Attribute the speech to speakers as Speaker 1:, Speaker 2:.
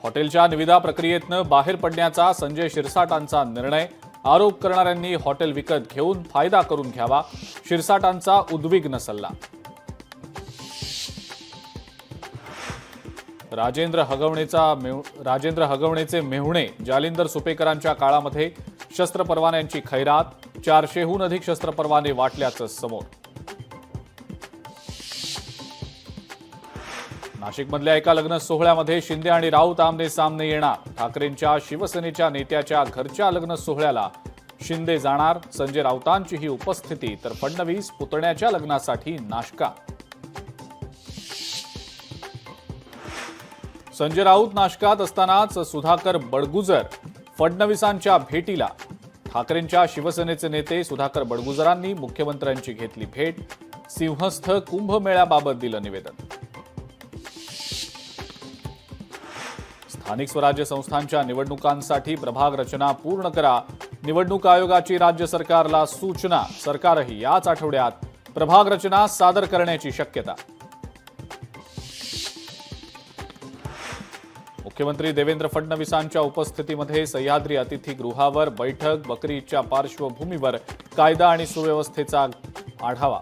Speaker 1: हॉटेलच्या निविदा प्रक्रियेतनं बाहेर पडण्याचा संजय शिरसाटांचा निर्णय। आरोप करणाऱ्यांनी हॉटेल विकत घेऊन फायदा करून घ्यावा, शिरसाटांचा उद्विग्न सल्ला। राजेंद्र हगवणेचे मेहुणे जालिंदर सुपेकरांच्या काळामध्ये शस्त्र परवान्यांची खैरात, 400हून अधिक शस्त्र परवाने वाटल्याचं समोर। नाशिकमधल्या एका लग्न सोहळ्यामध्ये शिंदे आणि राऊत आमने सामने येणार। ठाकरेंच्या शिवसेनेच्या नेत्याच्या घरच्या लग्न सोहळ्याला शिंदे जाणार। संजय राऊतांचीही उपस्थिती, तर फडणवीस पुतण्याच्या लग्नासाठी नाशकात। संजय राऊत नाशकात असतानाच सुधाकर बडगुजर फडणवीसांच्या भेटीला। ठाकरेंच्या शिवसेनेचे नेते सुधाकर बडगुजरांनी मुख्यमंत्र्यांची घेतली भेट। सिंहस्थ कुंभमेळ्याबाबत दिलं निवेदन। स्थानिक स्वराज्य संस्थांच्या निवडणुकांसाठी प्रभाग रचना पूर्ण करा, निवडणूक आयोगाची राज्य सरकारला सूचना। सरकारही याच आठवड्यात प्रभाग रचना सादर करण्याची शक्यता। मुख्यमंत्री देवेंद्र फडणवीसांच्या उपस्थितीमध्ये सह्याद्री अतिथीगृहावर बैठक। बकरी ईदच्या पार्श्वभूमीवर कायदा आणि सुव्यवस्थेचा आढावा।